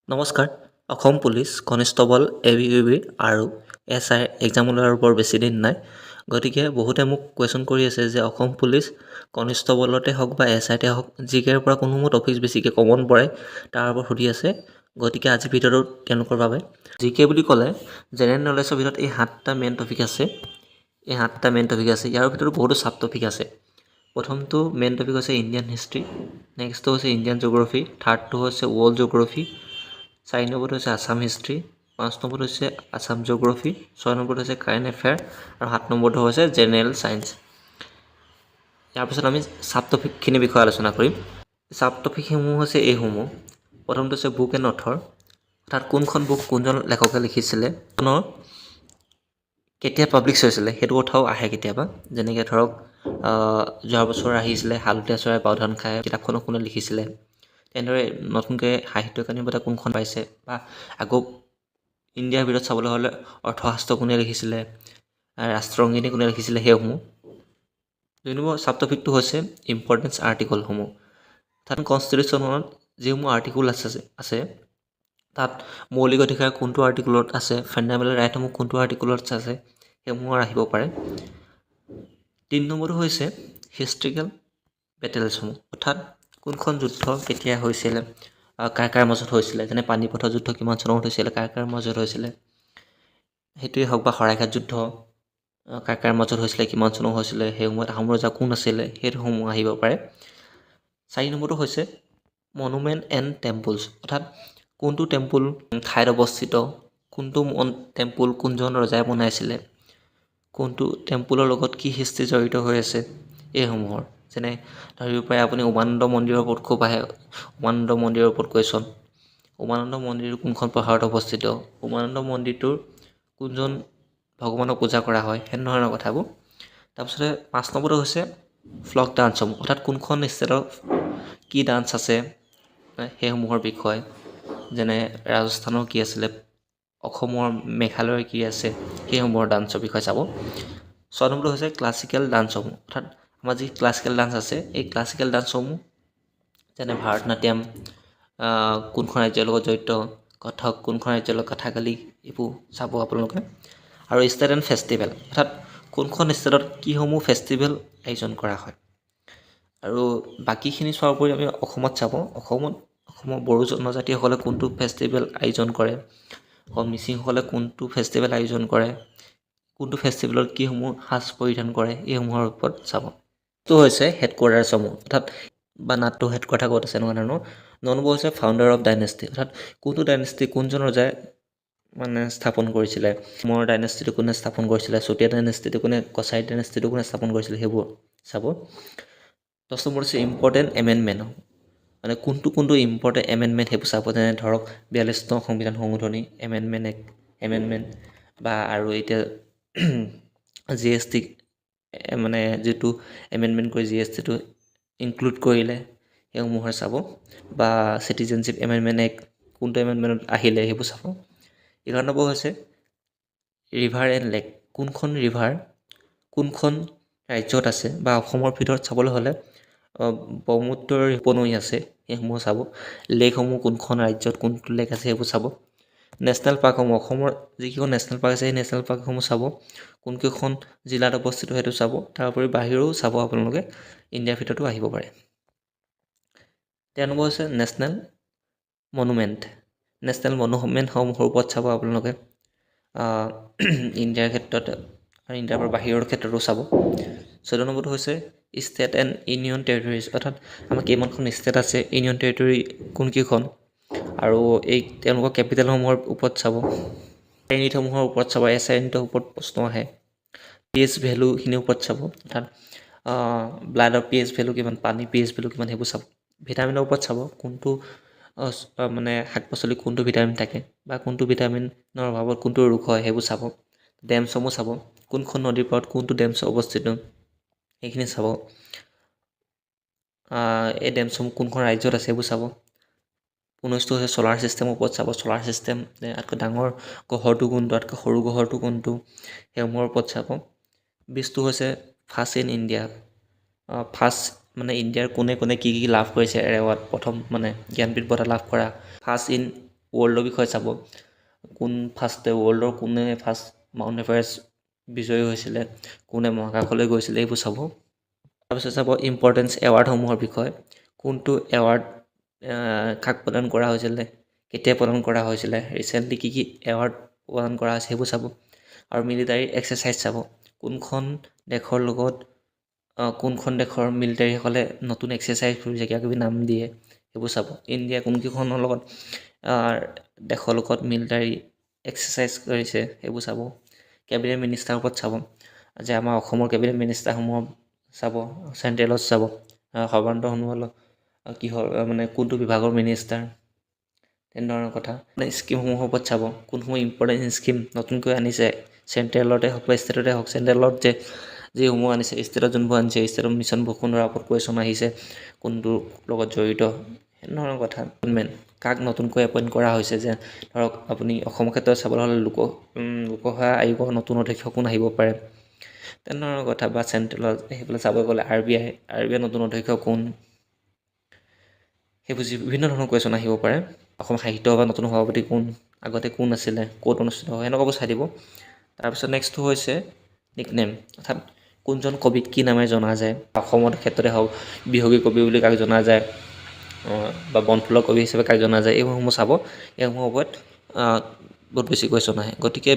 নমস্কাৰ। Assam police constable ABUB আৰু SI এক্সামলৈ আৰু বৰ বেছি দিন নাই। গতিকে বহুতে মোক কুৱেশ্যন কৰি আছে যে অসম পুলিচ কনিষ্টবলতে হওক বা SIতে হওক জিকেৰ পৰা কোনোমত টপিক বেছিকৈ কমন পৰে তাৰ ওপৰত সুধি আছে। গতিকে আজিৰ ভিডিঅ'টো তেওঁলোকৰ বাবে। জিকে বুলি ক'লে জেনেৰেল নলেজৰ ভিতৰত এই 7টা মেইন টপিক আছে। ইয়াৰ ভিতৰত বহুতো ছাব টপিক আছে। প্ৰথমটো মেইন টপিক হৈছে ইণ্ডিয়ান হিষ্ট্ৰী, নেক্সটটো হৈছে ইণ্ডিয়ান জিঅ'গ্ৰাফী, থাৰ্ডটো হৈছে ৱৰ্ল্ড জিঅ'গ্ৰাফী, 4 নম্বৰটো হৈছে আছাম হিষ্ট্ৰী, 5 নম্বৰটো হৈছে আছাম জিঅ'গ্ৰাফী, 6 নম্বৰটো হৈছে কাৰেণ্ট এফেয়াৰ আৰু 7 নম্বৰটো হৈছে জেনেৰেল ছায়েন্স। ইয়াৰ পিছত আমি ছাব টপিকখিনিৰ বিষয়ে আলোচনা কৰিম। ছাব টপিকসমূহ হৈছে এইসমূহ। প্ৰথমটো হৈছে বুক এণ্ড অথৰ, অৰ্থাৎ কোনখন বুক কোনজন লেখকে লিখিছিলে, কেতিয়া পাব্লিছ হৈছিলে সেইটো কথাও আহে কেতিয়াবা। যেনেকৈ ধৰক যোৱা বছৰ আহিছিলে হালধীয়া চৰাই বাওধান খাই, কিতাপখনক কোনে লিখিছিলে। তেনেদৰে নতুনকৈ সাহিত্য একাডেমী বঁটা কোনখন পাইছে, বা আকৌ ইণ্ডিয়াৰ ভিতৰত চাবলৈ হ'লে অৰ্থশাস্ত্ৰ কোনে লিখিছিলে, ৰাষ্ট্ৰংগিনী কোনে লিখিছিলে, সেইসমূহ। 2 নম্বৰ ছাব টপিকটো হৈছে ইম্পৰ্টেঞ্চ আৰ্টিকলসমূহ, অৰ্থাৎ কনষ্টিটিউশ্যনত যিসমূহ আৰ্টিকল আছে তাত মৌলিক অধিকাৰ কোনটো আৰ্টিকলত আছে, ফাণ্ডামেণ্টেল ৰাইটসমূহ কোনটো আৰ্টিকলত আছে, সেইসমূহৰ আহিব পাৰে। 3 নম্বৰটো হৈছে হিষ্ট্ৰিকেল বেটেলছসমূহ, অৰ্থাৎ কোনখন যুদ্ধ কেতিয়া হৈছিলে, কাৰ মাজত হৈছিলে, যেনে পানীপথৰ যুদ্ধ কিমান চনত হৈছিলে, কাৰ মাজত হৈছিলে, সেইটোৱে হওক, বা শৰাইঘাট যুদ্ধ কাৰ মাজত হৈছিলে, কিমান চনত হৈছিলে, সেই সময়ত আহোম ৰজা কোন আছিলে, সেইসমূহ আহিব পাৰে। 4 নম্বৰটো হৈছে মনুমেণ্ট এণ্ড টেম্পলছ, অৰ্থাৎ কোনটো টেম্পুল ঠাইত অৱস্থিত, কোনটো টেম্পুল কোনজন ৰজাই বনাইছিলে, কোনটো টেম্পুলৰ লগত কি হিষ্ট্ৰী জড়িত হৈ আছে, এইসমূহৰ। যেনে ধৰিব পাৰে আপুনি উমানন্দ মন্দিৰৰ ওপৰত খুব আহে, উমানন্দ মন্দিৰৰ ওপৰত কুৱেশ্যন। উমানন্দ মন্দিৰ কোনখন পাহাৰত অৱস্থিত, উমানন্দ মন্দিৰটোৰ কোনজন ভগৱানক পূজা কৰা হয়, সেনেধৰণৰ কথাবোৰ। তাৰপিছতে 5 নম্বৰটো হৈছে ফ্লক ডান্সসমূহ, অৰ্থাৎ কোনখন ষ্টেটৰ কি ডান্স আছে সেইসমূহৰ বিষয়। যেনে ৰাজস্থানৰ কি আছিলে, অসমৰ মেঘালয়ৰ কি আছে, সেইসমূহৰ ডান্সৰ বিষয়ে চাব। 6 নম্বৰটো হৈছে ক্লাছিকেল ডান্সসমূহ, অৰ্থাৎ আমাৰ যি ক্লাছিকেল ডান্স আছে এই ক্লাছিকেল ডান্সসমূহ, যেনে ভাৰত নাট্যম কোনখন ৰাজ্যৰ লগত জড়িত, কথক কোনখন ৰাজ্যৰ লগত, কথাকালি, এইবোৰ চাব আপোনালোকে। আৰু ষ্টেট এণ্ড ফেষ্টিভেল, অৰ্থাৎ কোনখন ষ্টেটত কিসমূহ ফেষ্টিভেল আয়োজন কৰা হয়। আৰু বাকীখিনি চোৱাৰ উপৰি আমি অসমত চাব, অসমৰ বড়ো জনজাতিসকলে কোনটো ফেষ্টিভেল আয়োজন কৰে, মিচিংসকলে কোনটো ফেষ্টিভেল আয়োজন কৰে, কোনটো ফেষ্টিভেলত কিসমূহ সাজ পৰিধান কৰে, এইসমূহৰ ওপৰত চাব। এইটো হৈছে হেডকোৱাৰ্টাৰসমূহ, অৰ্থাৎ বা নাটটো হেডকোৱাৰ্টাৰ ক'ত আছে, এনেকুৱা ধৰণৰ। 9 নম্বৰ হৈছে ফাউণ্ডাৰ অফ ডাইনেষ্টি, অৰ্থাৎ কোনটো ডাইনেষ্টি কোনজন ৰজাই স্থাপন কৰিছিলে, মোৰ ডাইনেষ্টিটো কোনে স্থাপন কৰিছিলে, চুতীয়া ডাইনেষ্টিটো কোনে, কছাৰী ডাইনেষ্টিটো কোনে স্থাপন কৰিছিলে, সেইবোৰ চাব। 10 নম্বৰ হৈছে ইম্পৰ্টেণ্ট এমেণ্ডমেণ্ট, কোনটো ইম্পৰ্টেণ্ট এমেণ্ডমেণ্ট সেইবোৰ চাব। যেনে ধৰক 42নং সংবিধান সংশোধনী এমেণ্ডমেণ্ট, বা আৰু এতিয়া GST যিটো এমেণ্ডমেণ্ট কৰি GSTটো ইনক্লুড কৰিলে, সেইসমূহৰ চাব। বা চিটিজেনশ্বিপ এমেণ্ডমেণ্ট এক্ট কোনটো এমেণ্ডমেণ্টত আহিলে, সেইবোৰ চাব। 11 নম্বৰ হৈছে ৰিভাৰ এণ্ড লেক, কোনখন ৰিভাৰ কোনখন ৰাজ্যত আছে, বা অসমৰ ভিতৰত চাবলৈ হ'লে ব্ৰহ্মপুত্ৰৰ উপনৈ আছে, সেইসমূহ চাব। লেকসমূহ কোনখন ৰাজ্যত কোনটো লেক আছে, সেইবোৰ চাব। নেশ্যনেল পাৰ্কসমূহ, অসমৰ যিকেইখন নেশ্যনেল পাৰ্ক আছে সেই নেশ্যনেল পাৰ্কসমূহ চাব, কোনকেইখন জিলাত অৱস্থিত সেইটো চাব। তাৰ উপৰি বাহিৰেও চাব আপোনালোকে, ইণ্ডিয়াৰ ভিতৰতো আহিব পাৰে। 13 নম্বৰ হৈছে নেশ্যনেল মনুমেণ্টসমূহৰ ওপৰত চাব আপোনালোকে, ইণ্ডিয়াৰ ক্ষেত্ৰত আৰু ইণ্ডিয়াৰ পৰা বাহিৰৰ ক্ষেত্ৰতো চাব। 14 নম্বৰটো হৈছে ষ্টেট এণ্ড ইউনিয়ন টেৰিটৰিজ, অৰ্থাৎ আমাৰ কিমানখন ষ্টেট আছে, ইউনিয়ন টেৰিটৰি কোনকেইখন, আৰু তেওঁলোকৰ কেপিটেলসমূহৰ ওপৰত চাব। ইউনিটসমূহৰ ওপৰত চাব, SI ইউনিটৰ ওপৰত প্ৰশ্ন আহে। pH ভেলুখিনিৰ ওপৰত চাব, অৰ্থাৎ ব্লাডৰ pH ভেলু কিমান, পানীৰ pH ভেলু কিমান, সেইবোৰ চাব। ভিটামিনৰ ওপৰত চাব, কোনটো শাক পাচলিত কোনটো ভিটামিন থাকে, বা কোনটো ভিটামিনৰ অভাৱত কোনটো ৰোগ হয়, সেইবোৰ চাব। ডেমছসমূহ চাব, কোনখন নদীৰ পাৰত কোনটো ডেমছ অৱস্থিত, সেইখিনি চাব। এই ডেমছসমূহ কোনখন ৰাজ্যত আছে, সেইবোৰ চাব। 19টো হৈছে ছ'লাৰ ছিষ্টেমৰ ওপৰত চাব, ছ'লাৰ ছিষ্টেম আটাইতকৈ ডাঙৰ গ্ৰহটো কোনটো, আটাইতকৈ সৰু গ্ৰহটো কোনটো, সেইসমূহৰ ওপৰত চাব। 20টো হৈছে ফাৰ্ষ্ট ইন ইণ্ডিয়া, ইণ্ডিয়াৰ কোনে কোনে কি লাভ কৰিছে এৱাৰ্ড, প্ৰথম জ্ঞানপীঠ বঁটা লাভ কৰা, ফাৰ্ষ্ট ইন ৱৰ্ল্ডৰ বিষয়ে চাব, কোনে ফাৰ্ষ্ট মাউণ্ট এভাৰেষ্ট বিজয়ী হৈছিলে, কোনে মহাকাশলৈ গৈছিলে, এইবোৰ চাব। তাৰপিছত চাব ইম্পৰ্টেঞ্চ এৱাৰ্ডসমূহৰ বিষয়ে, কোনটো এৱাৰ্ড কাক প্ৰদান কৰা হৈছিলে, কেতিয়া প্ৰদান কৰা হৈছিলে, ৰিচেণ্টলি কি এৱাৰ্ড প্ৰদান কৰা হৈছে সেইবোৰ চাব। আৰু মিলিটাৰী এক্সাৰচাইজ চাব, কোনখন দেশৰ মিলিটাৰীসকলে নতুন এক্সাৰচাইজ কৰিছে, কিবাকিবি নাম দিয়ে সেইবোৰ চাব। ইণ্ডিয়া কোনকেইখনৰ দেশৰ লগত মিলিটাৰী এক্সাৰচাইজ কৰিছে সেইবোৰ চাব। কেবিনেট মিনিষ্টাৰৰ ওপৰত চাব, যে আমাৰ অসমৰ কেবিনেট মিনিষ্টাৰসমূহ চাব, চেণ্ট্ৰেলত চাব, সৰ্বানন্দ সোণোৱাল কোনটো বিভাগৰ মিনিষ্টাৰ, তেনেধৰণৰ কথা। স্কীমসমূহৰ ওপৰত চাব, কোনসমূহ ইম্পৰ্টেণ্ট স্কীম নতুনকৈ আনিছে, চেণ্ট্ৰেলতে হওক বা ষ্টেটতে হওক, চেণ্ট্ৰেলত যিসমূহ আনিছে, ষ্টেটত যোনবোৰ আনিছে, ষ্টেটৰ মিছন বসুন্ধৰাৰ ওপৰত কুৱেশ্যন আহিছে, কোনটোৰ লগত জড়িত, সেনেধৰণৰ কথা। কাক নতুনকৈ এপইণ্ট কৰা হৈছে, যে ধৰক আপুনি অসমৰ ক্ষেত্ৰত চাবলৈ হ'লে লোকসেৱা আয়োগৰ নতুন অধ্যক্ষ কোন আহিব পাৰে, তেনেধৰণৰ কথা। বা চেণ্ট্ৰেলত সেইফালে চাব গ'লে আৰ বি আই নতুন অধ্যক্ষ কোন, সেইবোৰ বিভিন্ন ধৰণৰ কুৱেশ্যন আহিব পাৰে। অসম সাহিত্য সভাৰ নতুন সভাপতি কোন, আগতে কোন আছিলে, ক'ত অনুষ্ঠিত হয়, সেনেকুৱাবোৰ চাই দিব। তাৰপিছত নেক্সটটো হৈছে নিকনেম, অৰ্থাৎ কোনজন কবিক কি নামে জনা যায়। অসমৰ ক্ষেত্ৰতে হওক বিহগী কবি বুলি কাক জনা যায়, বা বনফুলৰ কবি হিচাপে কাক জনা যায়, এইসমূহ চাব। এইসমূহৰ ওপৰত বহুত বেছি কুৱেশ্যন আহে। গতিকে